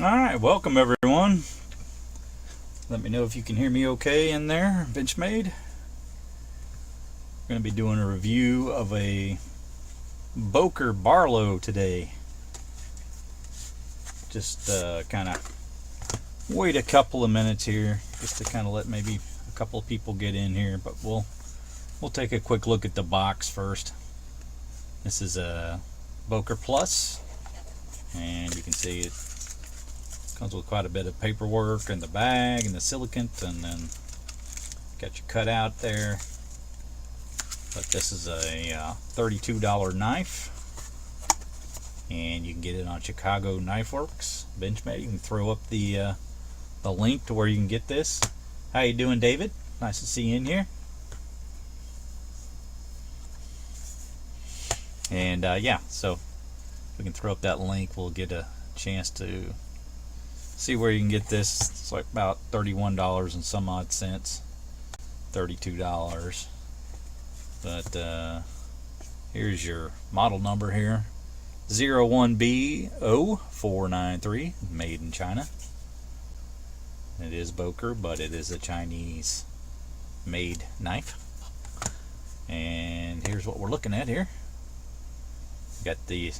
Alright, welcome everyone. Let me know if you can hear me okay in there, Benchmade. We're going to be doing a review of a Boker Barlow today. Just kind of wait a couple of minutes here just to kind of let maybe a couple of people get in here, but we'll take a quick look at the box first. This is a Boker Plus, and you can see it comes with quite a bit of paperwork and the bag and the silicant, and then got your cutout there. But this is a $32 knife, and you can get it on Chicago Knife Works. Benchmade. You can throw up the link to where you can get this. How you doing, David? Nice to see you in here. And yeah, so we can throw up that link. We'll get a chance to see where you can get this. It's like about $31 and some odd cents, $32. But here's your model number here, 01B0493, made in China. It is Boker, but it is a Chinese made knife. And here's what we're looking at here. Got the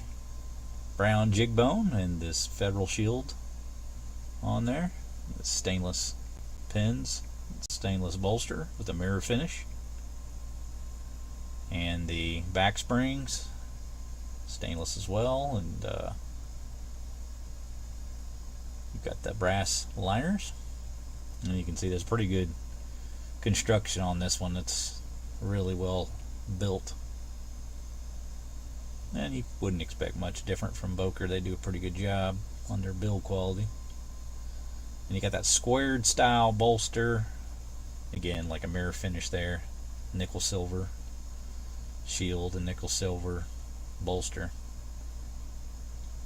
brown jig bone and this Federal shield on there. The stainless pins, stainless bolster with a mirror finish, and the back springs stainless as well. And you've got the brass liners, and you can see there's pretty good construction on this one. It's really well built, and you wouldn't expect much different from Boker. They do a pretty good job on their build quality. And you got that squared style bolster, again like a mirror finish there, nickel silver shield and nickel silver bolster.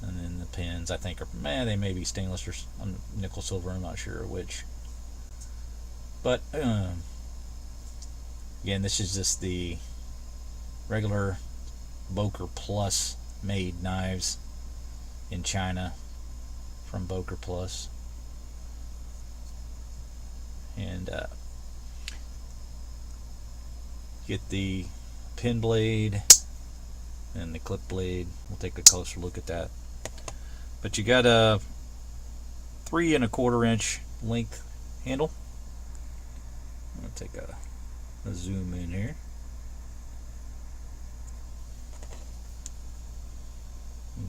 And then the pins, I think, they may be stainless or nickel silver, I'm not sure which. But again, this is just the regular Boker Plus made knives in China from Boker Plus. And get the pin blade and the clip blade. We'll take a closer look at that. But you got a 3 1/4 inch length handle. I'm gonna take a zoom in here.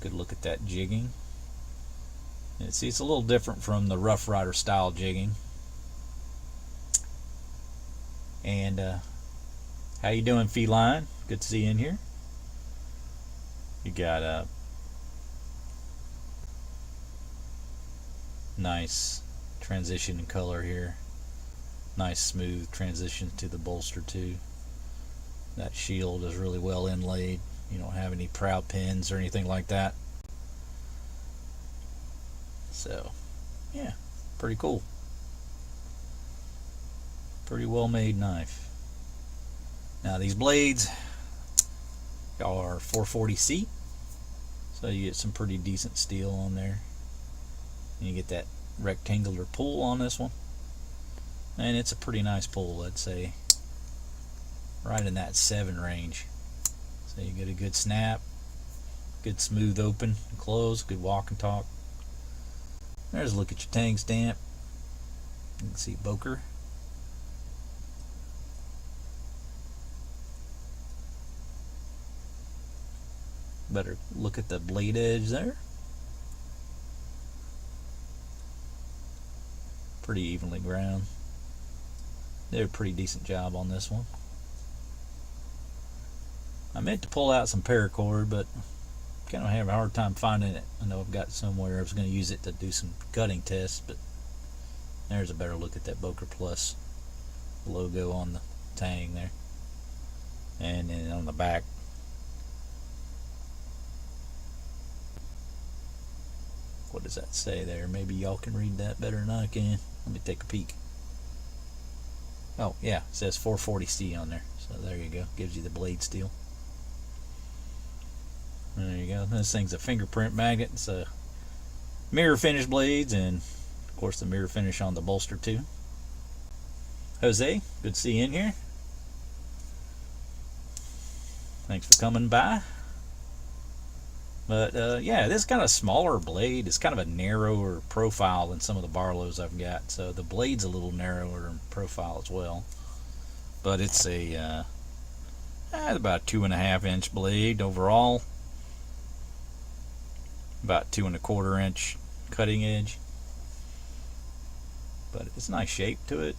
Good look at that jigging. And see, it's a little different from the Rough Rider style jigging. And how you doing, Feline? Good to see you in here. You got a nice transition in color here. Nice smooth transition to the bolster too. That shield is really well inlaid. You don't have any proud pins or anything like that. So yeah, pretty cool. Pretty well made knife. Now these blades are 440C, so you get some pretty decent steel on there, and you get that rectangular pull on this one, and it's a pretty nice pull. I'd say right in that 7 range. So you get a good snap, good smooth open and close, good walk and talk. There's a look at your tang stamp. You can see Boker. Better look at the blade edge there. Pretty evenly ground. Did a pretty decent job on this one. I meant to pull out some paracord, but kind of have a hard time finding it. I know I've got somewhere. I was going to use it to do some cutting tests, but there's a better look at that Boker Plus logo on the tang there. And then on the back, what does that say there? Maybe y'all can read that better than I can. Let me take a peek. Oh yeah, it says 440C on there. So there you go. Gives you the blade steel. There you go. This thing's a fingerprint magnet. It's a mirror finish blades, and of course the mirror finish on the bolster too. Jose, good to see you in here. Thanks for coming by. But yeah, this is kind of a smaller blade. It's kind of a narrower profile than some of the Barlows I've got. So the blade's a little narrower in profile as well. But it's a about 2.5 inch blade overall. About 2.25 inch cutting edge. But it's a nice shape to it.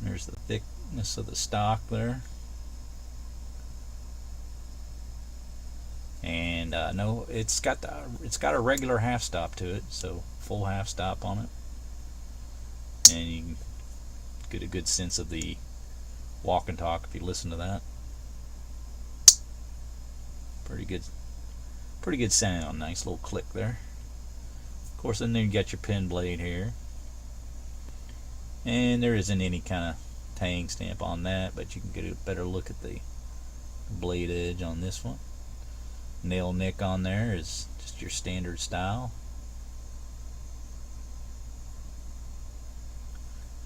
There's the thickness of the stock there. And no, it's got a regular half stop to it, so full half stop on it, and you can get a good sense of the walk and talk if you listen to that. Pretty good sound. Nice little click there. Of course, and then you got your pin blade here, and there isn't any kind of tang stamp on that, but you can get a better look at the blade edge on this one. Nail nick on there is just your standard style.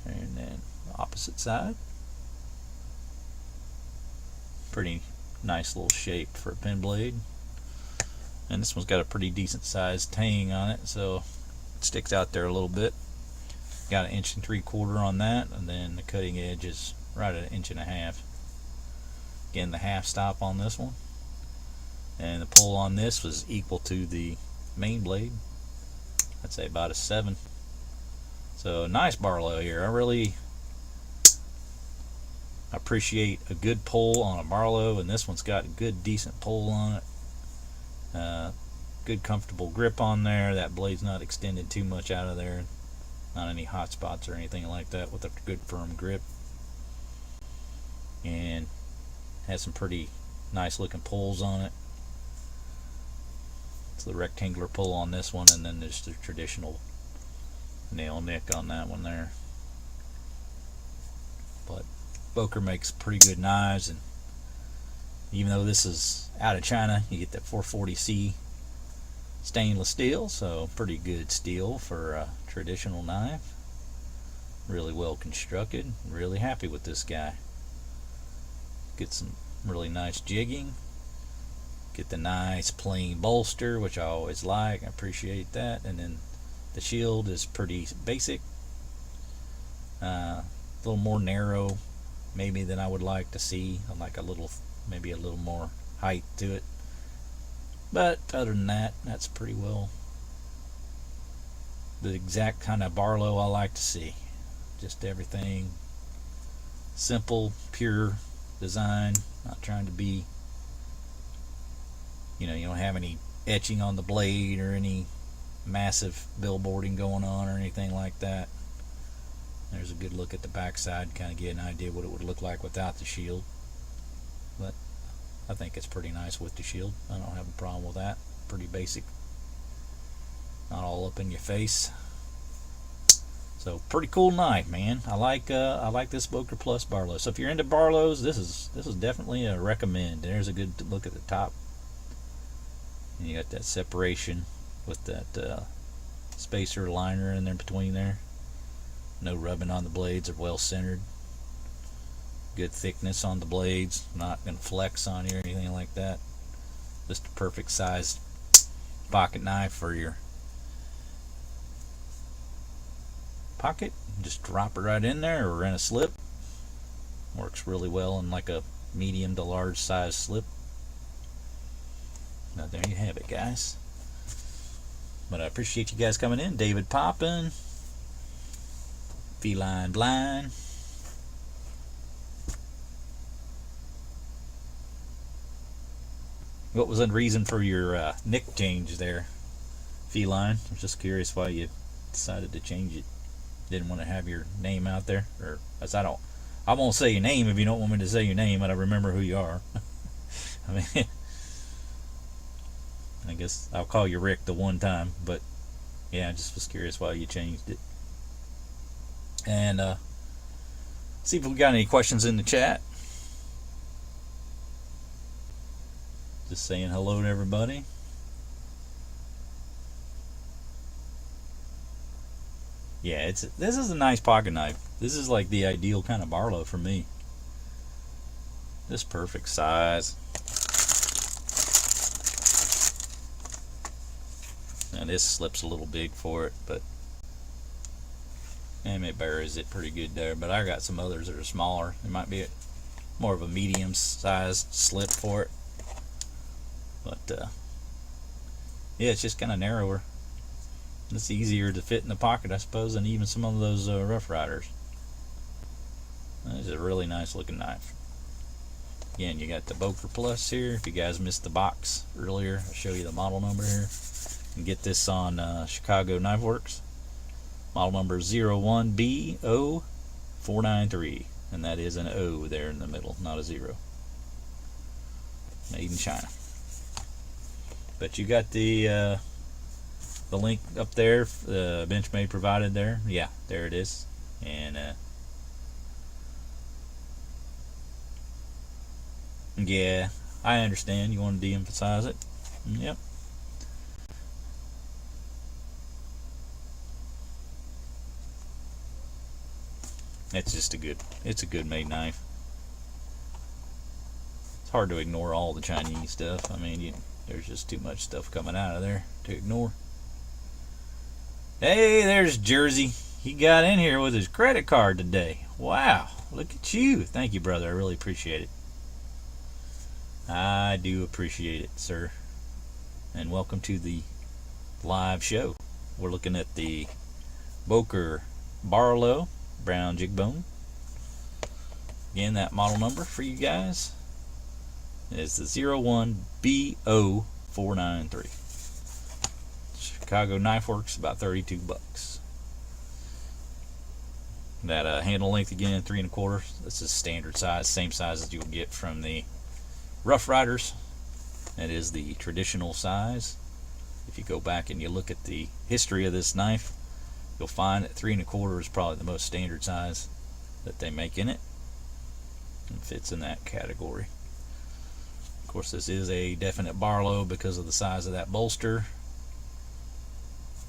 And then opposite side. Pretty nice little shape for a pin blade. And this one's got a pretty decent sized tang on it, so it sticks out there a little bit. Got 1.75 inches on that, and then the cutting edge is right at 1.5 inches. Again, the half stop on this one. And the pull on this was equal to the main blade. I'd say about a 7. So nice Barlow here. I really appreciate a good pull on a Barlow, and this one's got a good decent pull on it. Good comfortable grip on there. That blade's not extended too much out of there. Not any hot spots or anything like that, with a good firm grip. And has some pretty nice looking pulls on it. The rectangular pull on this one, and then there's the traditional nail nick on that one there. But Boker makes pretty good knives, and even though this is out of China, you get that 440C stainless steel, so pretty good steel for a traditional knife. Really well constructed. Really happy with this guy. Get some really nice jigging. Get the nice plain bolster, which I always like. I appreciate that. And then the shield is pretty basic. A little more narrow maybe than I would like to see. I like maybe a little more height to it. But other than that, that's pretty well the exact kind of Barlow I like to see. Just everything simple, pure design. Not trying to be, you don't have any etching on the blade or any massive billboarding going on or anything like that. There's a good look at the backside, kind of get an idea what it would look like without the shield. But I think it's pretty nice with the shield. I don't have a problem with that. Pretty basic. Not all up in your face. So pretty cool knife, man. I like this Boker Plus Barlow. So if you're into Barlows, this is definitely a recommend. There's a good look at the top. And you got that separation with that spacer liner in there between there. No rubbing on the blades. They're well centered. Good thickness on the blades. Not going to flex on you or anything like that. Just a perfect size pocket knife for your pocket. Just drop it right in there or in a slip. Works really well in like a medium to large size slip. Now there you have it, guys. But I appreciate you guys coming in. David Poppin, Feline Blind. What was the reason for your nick change there, Feline? I was just curious why you decided to change it. Didn't want to have your name out there, or as I won't say your name if you don't want me to say your name, but I remember who you are. I mean, I guess I'll call you Rick the one time, but yeah, I just was curious why you changed it. And see if we got any questions in the chat. Just saying hello to everybody. Yeah, this is a nice pocket knife. This is like the ideal kind of Barlow for me. This perfect size. And this slips a little big for it, but and it buries it pretty good there. But I got some others that are smaller. It might be more of a medium sized slip for it. But yeah, it's just kind of narrower. It's easier to fit in the pocket, I suppose, than even some of those Rough Riders. This is a really nice looking knife. Again, you got the Boker Plus here. If you guys missed the box earlier, I'll show you the model number here. You can get this on Chicago Knife Works. Model number 01B0493. And that is an O there in the middle, not a 0. Made in China. But you got the link up there, the Benchmade provided there. Yeah, there it is. And yeah, I understand you want to de-emphasize it. Yep. It's just it's a good made knife. It's hard to ignore all the Chinese stuff. I mean, there's just too much stuff coming out of there to ignore. Hey, there's Jersey. He got in here with his credit card today. Wow, look at you. Thank you, brother. I really appreciate it. I do appreciate it, sir. And welcome to the live show. We're looking at the Boker Barlow brown jig bone. Again, that model number for you guys is the 01BO493. Chicago Knife Works, about 32 bucks. That handle length again, 3 1/4. This is standard size, same size as you'll get from the Rough Riders. That is the traditional size. If you go back and you look at the history of this knife, you'll find that 3 1/4 is probably the most standard size that they make in it, and fits in that category. Of course, this is a definite Barlow because of the size of that bolster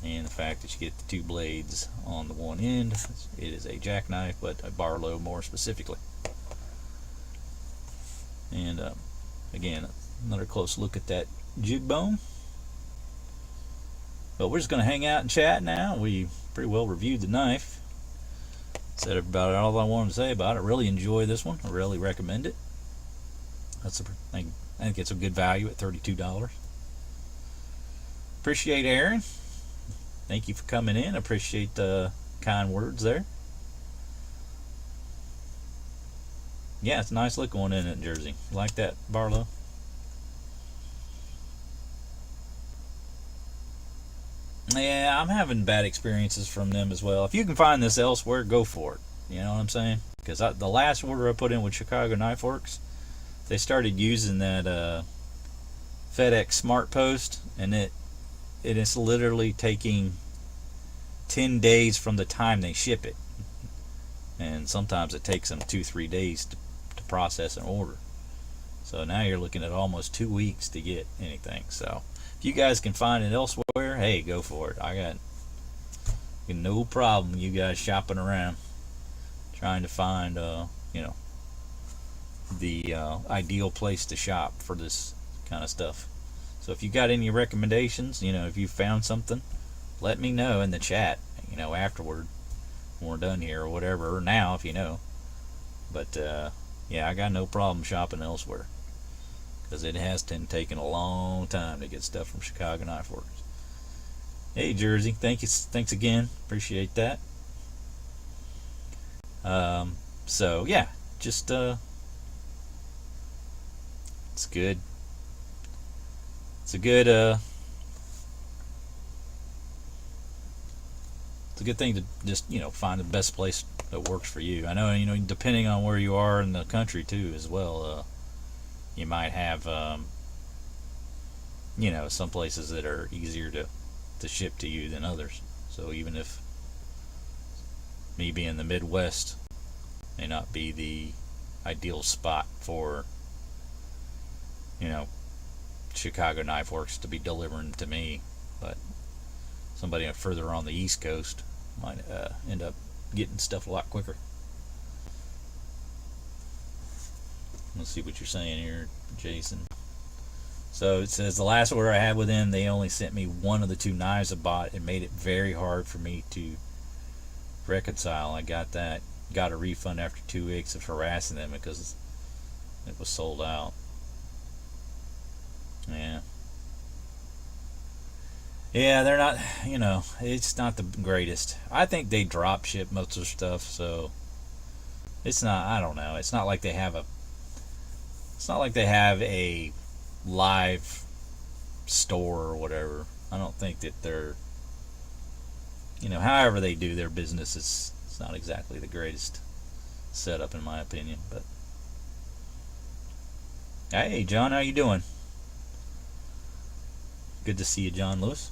and the fact that you get the 2 blades on the one end. It is a jackknife, but a Barlow more specifically. And again, another close look at that jig bone. But we're just going to hang out and chat now. We pretty well reviewed the knife. Said about all I wanted to say about it. Really enjoy this one. I really recommend it. I think it's a good value at $32. Appreciate Aaron. Thank you for coming in. Appreciate the kind words there. Yeah, it's a nice looking one in it, Jersey. You like that, Barlow? Yeah, I'm having bad experiences from them as well. If you can find this elsewhere, go for it. You know what I'm saying? Because the last order I put in with Chicago Knife Works, they started using that FedEx Smart Post, and it is literally taking 10 days from the time they ship it. And sometimes it takes them 2-3 days to process an order. So now you're looking at almost 2 weeks to get anything. So if you guys can find it elsewhere, hey, go for it. I got no problem you guys shopping around trying to find the ideal place to shop for this kind of stuff. So if you got any recommendations, if you found something, let me know in the chat, afterward when we're done here or whatever, or now if you know. But yeah, I got no problem shopping elsewhere because it has taken a long time to get stuff from Chicago Knife Works. Hey Jersey, thanks again, appreciate that. So yeah, just it's good. It's a good it's a good thing to just find the best place that works for you. I know depending on where you are in the country too as well, you might have some places that are easier to ship to you than others. So even if me being the Midwest may not be the ideal spot for Chicago Knife Works to be delivering to me, but somebody further on the East Coast Might end up getting stuff a lot quicker. Let's see what you're saying here, Jason. So it says the last order I had with them, they only sent me one of the two knives I bought. It made it very hard for me to reconcile. I got a refund after 2 weeks of harassing them because it was sold out. Yeah, they're not, it's not the greatest. I think they drop ship most of their stuff, so it's not, I don't know. It's not like they have a live store or whatever. I don't think that they're, however they do their business, it's not exactly the greatest setup in my opinion. But hey, John, how you doing? Good to see you, John Lewis.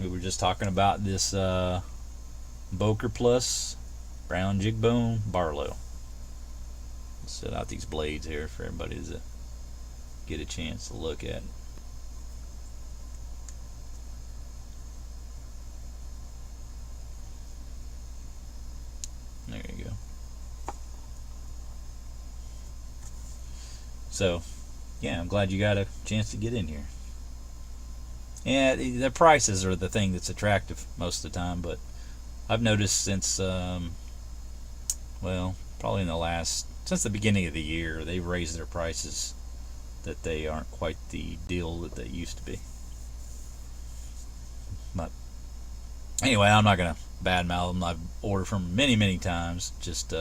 We were just talking about this Boker Plus brown jig bone Barlow. Let's set out these blades here for everybody to get a chance to look at. There you go. So, yeah, I'm glad you got a chance to get in here. Yeah, the prices are the thing that's attractive most of the time, but I've noticed since, probably since the beginning of the year, they've raised their prices, that they aren't quite the deal that they used to be. But anyway, I'm not going to badmouth them. I've ordered from them many, many times. Just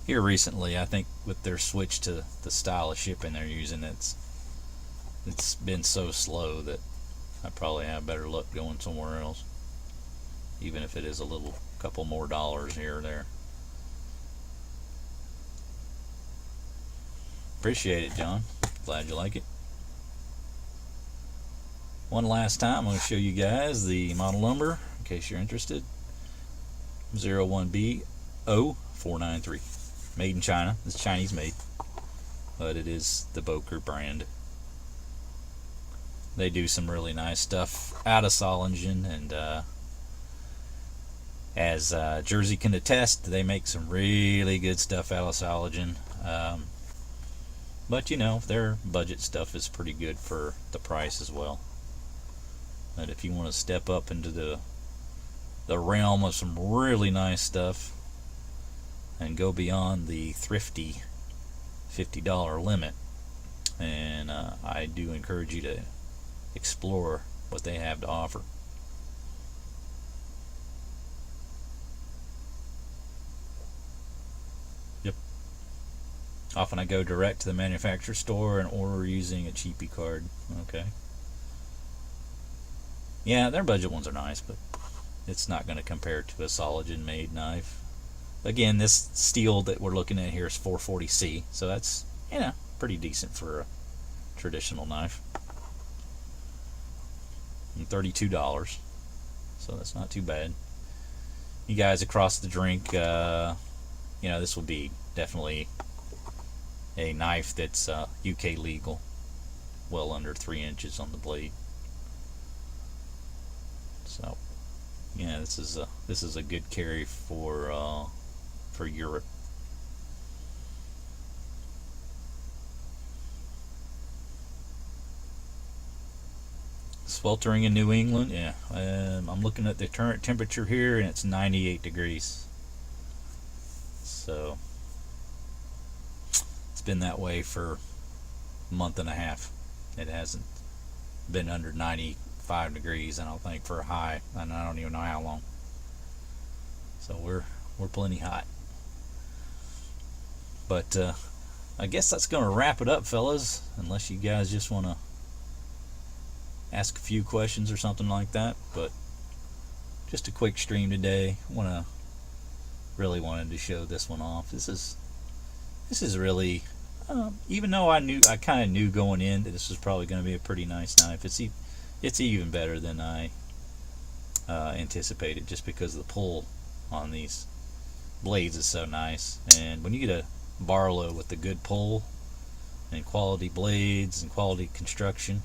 here recently, I think with their switch to the style of shipping they're using, it's been so slow that I probably have better luck going somewhere else, even if it is a couple more dollars here or there. Appreciate it, John. Glad you like it. One last time, I'm going to show you guys the model number in case you're interested. 01B0493. Made in China. It's Chinese made, but it is the Boker brand. They do some really nice stuff out of Solingen, and as Jersey can attest, they make some really good stuff out of Solingen. But their budget stuff is pretty good for the price as well. But if you want to step up into the realm of some really nice stuff and go beyond the thrifty $50 limit, and I do encourage you to explore what they have to offer. Yep. Often I go direct to the manufacturer store and order using a cheapie card. Okay. Yeah, their budget ones are nice, but it's not going to compare to a Solingen made knife. Again, this steel that we're looking at here is 440C, so that's pretty decent for a traditional knife. And $32, so that's not too bad. You guys across the drink, this will be definitely a knife that's UK legal, well under 3 inches on the blade. So, yeah, this is a good carry for Europe. Sweltering in New England, yeah. I'm looking at the current temperature here, and it's 98 degrees. So it's been that way for a month and a half. It hasn't been under 95 degrees, I don't think, for a high, and I don't even know how long. So we're plenty hot. But I guess that's going to wrap it up, fellas, unless you guys just want to ask a few questions or something like that. But just a quick stream today. Really wanted to show this one off. This is really, even though I kind of knew going in that this was probably going to be a pretty nice knife, it's even better than I anticipated, just because of the pull on these blades is so nice. And when you get a Barlow with the good pull and quality blades and quality construction,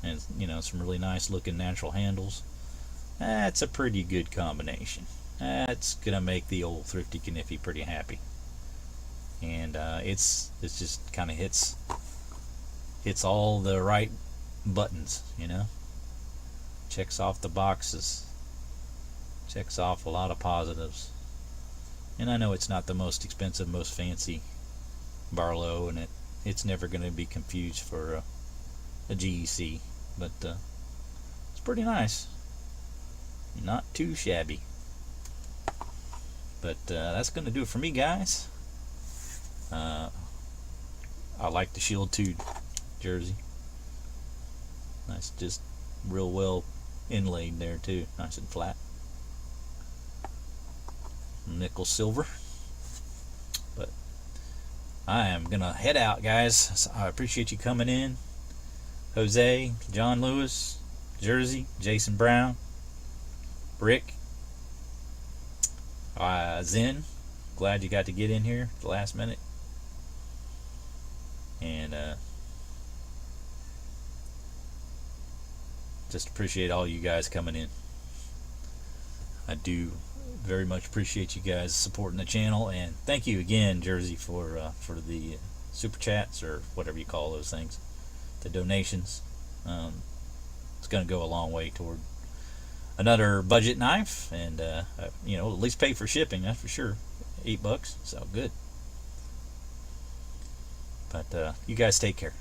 and you know, some really nice looking natural handles. That's a pretty good combination. That's gonna make the old Thrifty Kniffy pretty happy. And it's just kind of hits all the right buttons, you know. Checks off the boxes. Checks off a lot of positives. And I know it's not the most expensive, most fancy Barlow, and it's never going to be confused for a GEC, but it's pretty nice. Not too shabby. But that's going to do it for me, guys. I like the Shield 2 jersey. Nice, just real well inlaid there too, nice and flat. Nickel silver. But I am gonna head out, guys. So I appreciate you coming in. Jose, John Lewis, Jersey, Jason Brown, Rick, Zen. Glad you got to get in here at the last minute. And just appreciate all you guys coming in. I do very much appreciate you guys supporting the channel, and thank you again, Jersey, for the super chats, or whatever you call those things, the donations. It's going to go a long way toward another budget knife, and you know, at least pay for shipping, that's for sure. $8, so good. But you guys take care.